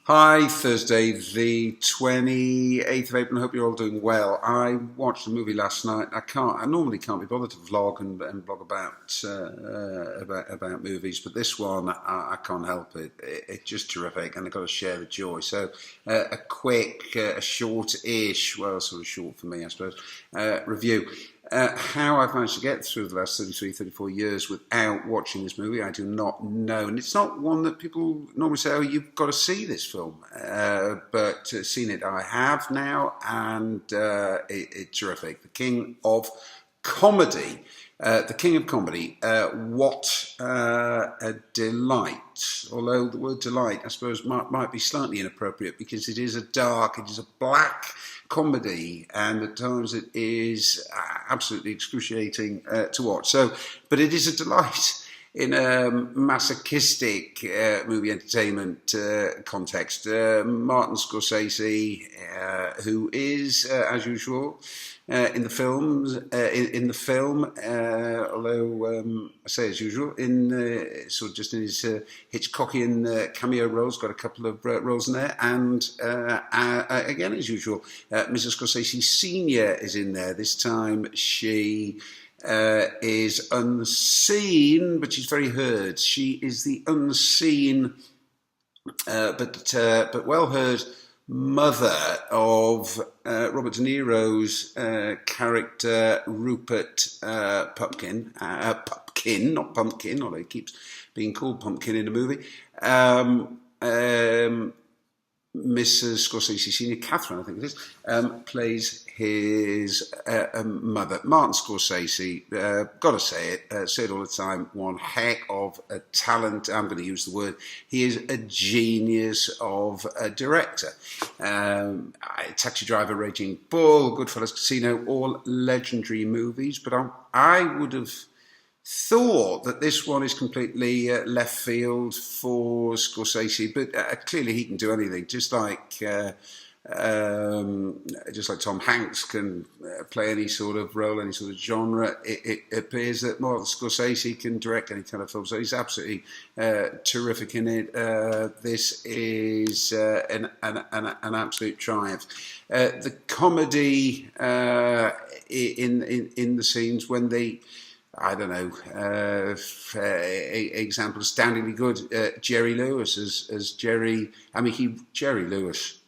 Hi, Thursday, the 28th of April. I hope you're all doing well. I watched a movie last night. I normally can't be bothered to vlog and blog about movies, but this one, I can't help it. It's just terrific, and I've got to share the joy. So, a quick, short-ish, well, sort of short for me, I suppose, review. How I've managed to get through the last 33, 34 years without watching this movie, I do not know. And it's not one that people normally say, oh, you've got to see this film. But seen it, I have now, and it's terrific. The King of Comedy. The King of Comedy. What a delight. Although the word delight, I suppose, might be slightly inappropriate because it is it is a black comedy, and at times it is absolutely excruciating to watch. So, but it is a delight in a masochistic movie entertainment context. Martin Scorsese, who is, as usual, in the films, in the film, although I say as usual, in sort of just in his Hitchcockian cameo roles, got a couple of roles in there, and again as usual, Mrs. Scorsese Senior is in there. This time she is unseen, but she's very heard. She is the unseen, but well heard mother of Robert De Niro's character Rupert Pupkin, not Pumpkin, although he keeps being called Pumpkin in the movie. Mrs. Scorsese Senior, Catherine, I think it is, plays his mother. Martin Scorsese, gotta say it all the time, one heck of a talent. I'm going to use the word. He is a genius of a director. Taxi Driver, Raging Bull, Goodfellas, Casino, all legendary movies, but I would have thought that this one is completely left field for Scorsese, but clearly he can do anything. Just like Tom Hanks can play any sort of role, any sort of genre. It appears that Martin Scorsese can direct any kind of film, so he's absolutely terrific in it. This is an absolute triumph. The comedy in the scenes when they, I don't know, example, astoundingly good. Jerry Lewis as Jerry. Jerry Lewis,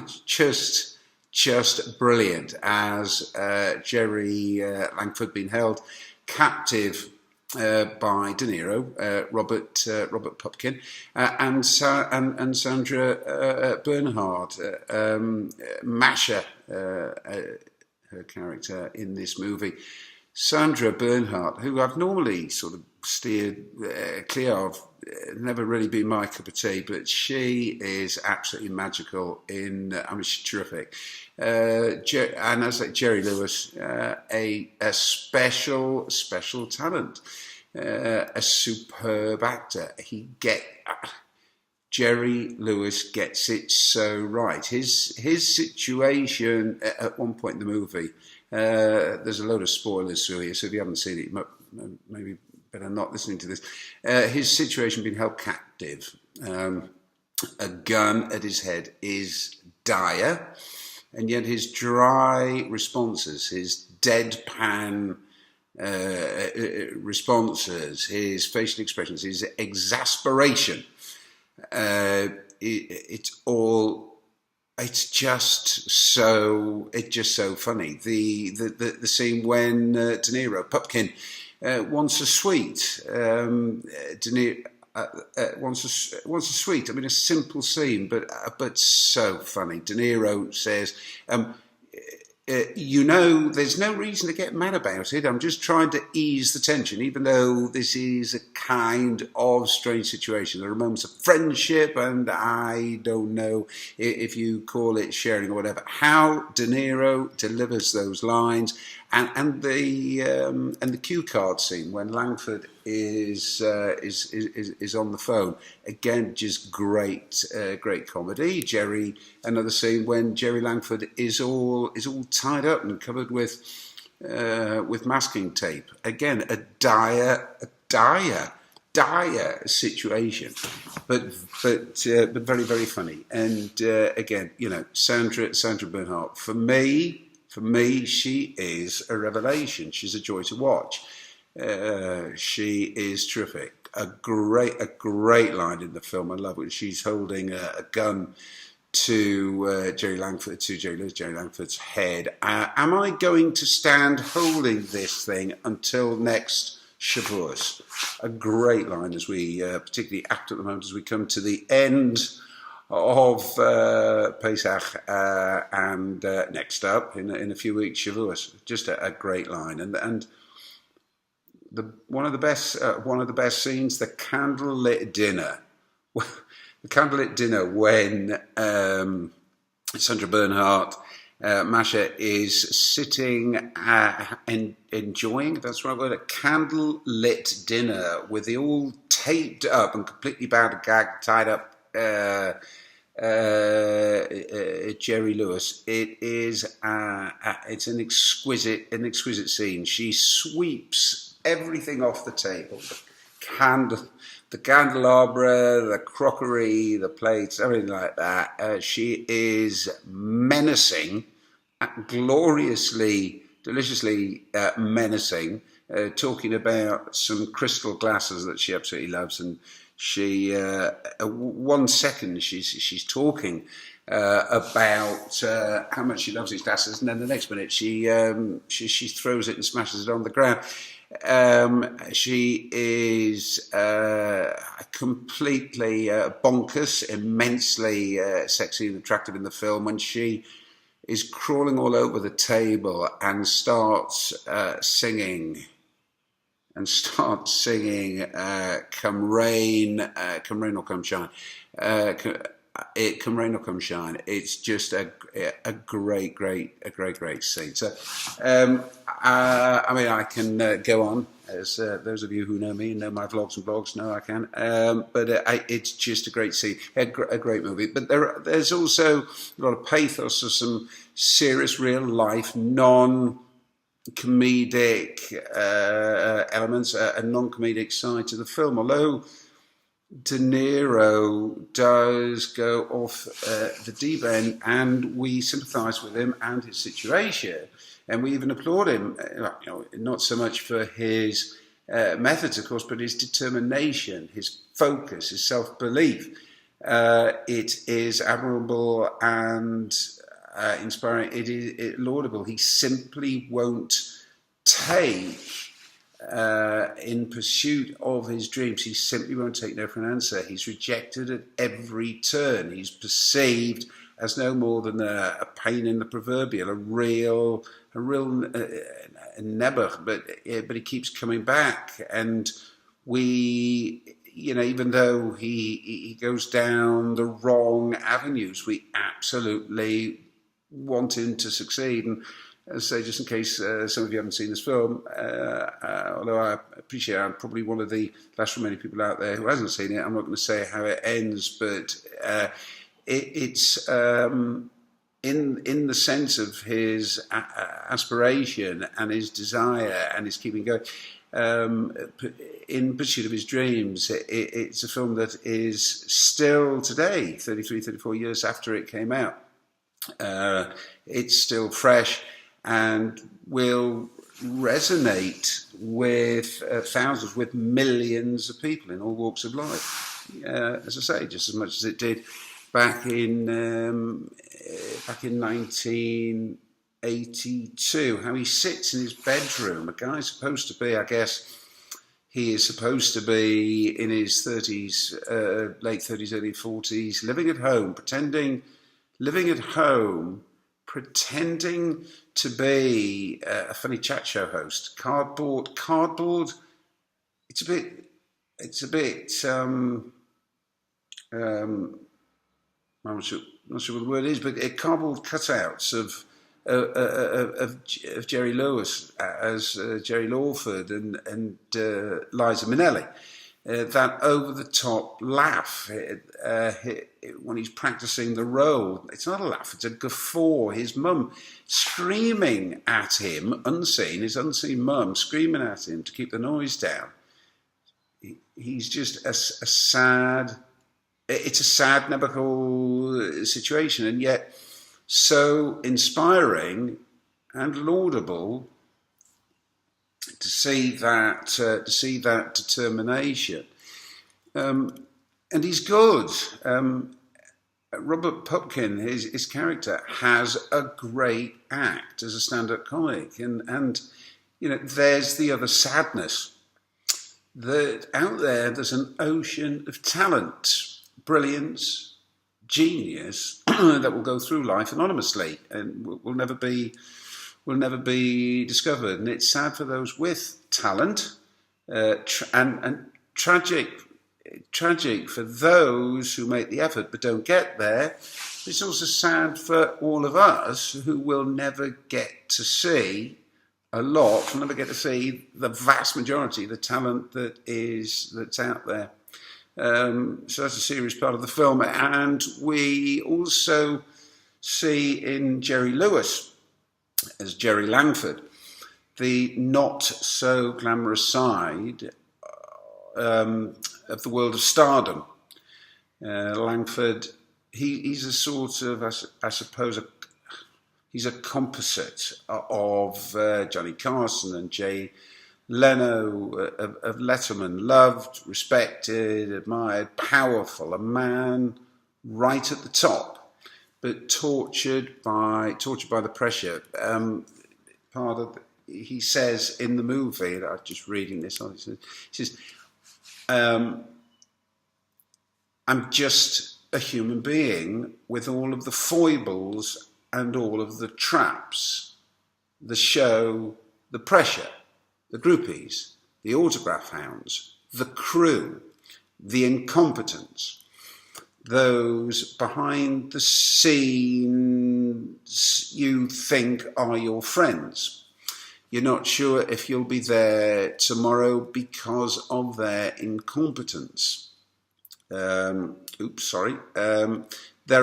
just brilliant as Jerry Langford, being held captive by De Niro, Robert Pupkin, and Sandra Bernhard, Masha, her character in this movie. Sandra Bernhard, who I've normally sort of steered clear of, never really been my cup of tea, but she is absolutely magical she's terrific. And as like Jerry Lewis, a special talent, a superb actor. Jerry Lewis gets it so right. His situation at one point in the movie, there's a load of spoilers through here, so if you haven't seen it, maybe better not listening to this. His situation being held captive, a gun at his head, is dire, and yet his dry responses, his deadpan responses, his facial expressions, his exasperation, it's just so funny. The scene when De Niro, Pupkin, wants a sweet. De Niro wants a sweet. I mean, a simple scene, but so funny. De Niro says, there's no reason to get mad about it. I'm just trying to ease the tension, even though this is a kind of strange situation. There are moments of friendship, and I don't know if you call it sharing or whatever. How De Niro delivers those lines, and the cue card scene when Langford is on the phone, again, just great comedy. Another scene when Jerry Langford is all tied up and covered with masking tape. Again, a dire dire situation, but very, very funny. And again, you know, Sandra Bernhardt, for me, she is a revelation. She's a joy to watch. She is terrific. A great line in the film. I love it. She's holding a gun to Jerry Langford's head. Am I going to stand holding this thing until next Shavuos? A great line as we, particularly apt at the moment, as we come to the end of Pesach and next up in a few weeks, Shavuos. Just a great line, and one of the best scenes, the candlelit dinner. The candlelit dinner when Sandra Bernhardt, Masha, is sitting and enjoying, that's right word, a candlelit dinner with the all taped up and completely bound and gagged, tied up Jerry Lewis. It is it's an exquisite scene. She sweeps everything off the table. The candelabra, the crockery, the plates, everything like that. She is menacing, gloriously, deliciously menacing, talking about some crystal glasses that she absolutely loves. And she, 1 second, she's talking about how much she loves these glasses, and then the next minute she throws it and smashes it on the ground. She is completely bonkers, immensely sexy and attractive in the film when she is crawling all over the table and starts singing. Come rain or come shine. Come rain or come shine. It's just a great scene. So, I mean, I can go on, as those of you who know me and know my vlogs and blogs know I can. But it's just a great scene, a great movie. But there's also a lot of pathos of some serious, real life, non-comedic elements, a non-comedic side to the film. Although De Niro does go off the deep end, and we sympathise with him and his situation, and we even applaud him. You know, not so much for his methods, of course, but his determination, his focus, his self-belief. It is admirable and inspiring. It is laudable. He simply won't take. In pursuit of his dreams, he simply won't take no for an answer. He's rejected at every turn. He's perceived as no more than a pain in the proverbial, a real never. But he keeps coming back, and we, you know, even though he goes down the wrong avenues, we absolutely want him to succeed. And as I say, just in case some of you haven't seen this film, although I appreciate I'm probably one of the last remaining people out there who hasn't seen it, I'm not going to say how it ends, but it's in the sense of his aspiration and his desire and his keeping going, in pursuit of his dreams. It's a film that is still today, 33, 34 years after it came out. It's still fresh and will resonate with thousands, with millions of people in all walks of life. As I say, just as much as it did back in 1982. How he sits in his bedroom, a guy supposed to be, I guess, he is supposed to be in his 30s, late 30s, early 40s, living at home, pretending to be a funny chat show host. Cardboard. It's a bit. I'm not sure what the word is, but cardboard cutouts of Jerry Lewis as Jerry Lawford and Liza Minnelli. That over-the-top laugh when he's practicing the role. It's not a laugh, it's a guffaw. His mum screaming at him, unseen, his unseen mum screaming at him to keep the noise down. he's just a sad. It's a sad, nautical situation, and yet so inspiring and laudable to see that determination. And he's good. Robert Pupkin, his character, has a great act as a stand-up comic, and there's the other sadness that out there's an ocean of talent, brilliance, genius that will go through life anonymously and will never be discovered. And it's sad for those with talent, and tragic for those who make the effort but don't get there. It's also sad for all of us who will never get to see will never get to see the vast majority of the talent that's out there. So that's a serious part of the film. And we also see in Jerry Lewis as Jerry Langford the not so glamorous side of the world of stardom. Langford, he's a sort of, I suppose, he's a composite of Johnny Carson and Jay Leno, of Letterman, loved, respected, admired, powerful, a man right at the top, but tortured by the pressure. He says in the movie, and I'm just reading this on, he says, I'm just a human being with all of the foibles and all of the traps, the show, the pressure, the groupies, the autograph hounds, the crew, the incompetence, those behind the scenes you think are your friends. You're not sure if you'll be there tomorrow because of their incompetence. There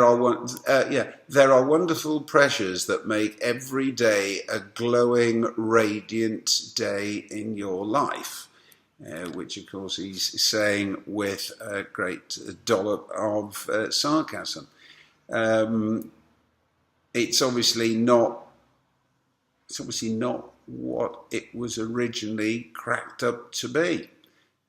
are wonderful pressures that make every day a glowing, radiant day in your life, which of course he's saying with a great dollop of sarcasm. It's obviously not what it was originally cracked up to be.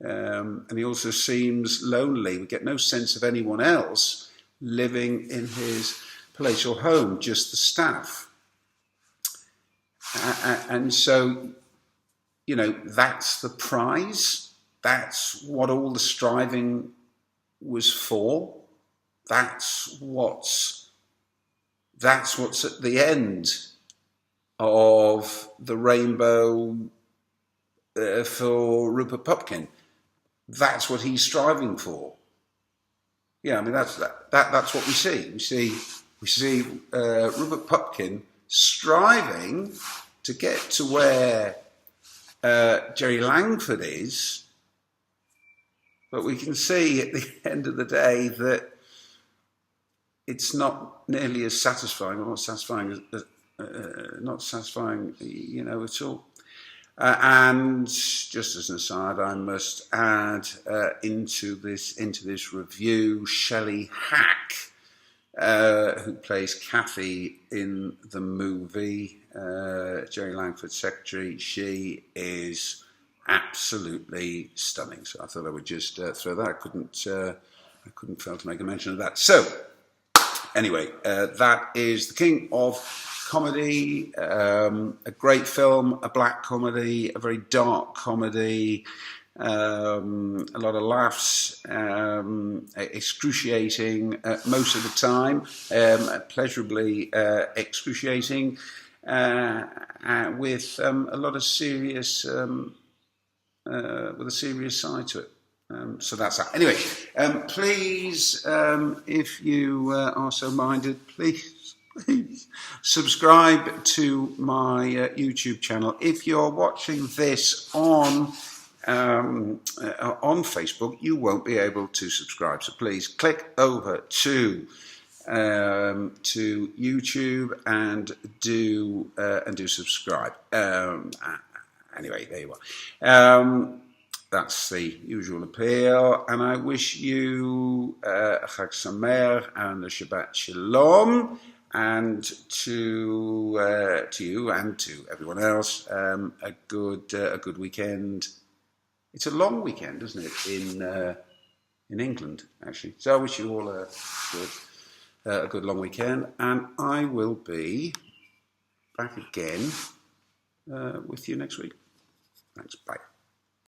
And he also seems lonely. We get no sense of anyone else living in his palatial home, just the staff. And so, that's the prize. That's what all the striving was for. That's what's at the end of the rainbow for Rupert Pupkin. That's what he's striving for. Yeah, I mean that's what we see. We see Rupert Pupkin striving to get to where Jerry Langford is, but we can see at the end of the day that it's not nearly as satisfying, or not satisfying at all. And just as an aside, I must add into this review Shelley Hack, who plays Kathy in the movie, Jerry Langford's secretary. She is absolutely stunning. So I thought I would just throw that. I couldn't fail to make a mention of that. So anyway, that is The King of Comedy, a great film, a black comedy, a very dark comedy, a lot of laughs, excruciating most of the time, pleasurably excruciating, with a lot of serious, with a serious side to it. So that's that. Anyway, please, if you are so minded, please subscribe to my YouTube channel. If you're watching this on Facebook, you won't be able to subscribe. So please click over to YouTube and do subscribe. Anyway, there you are. that's the usual appeal, and I wish you Chag Sameach and a Shabbat Shalom, and to you and to everyone else a good weekend. It's a long weekend, isn't it, in England, actually. So I wish you all a good long weekend, and I will be back again with you next week. Thanks, bye.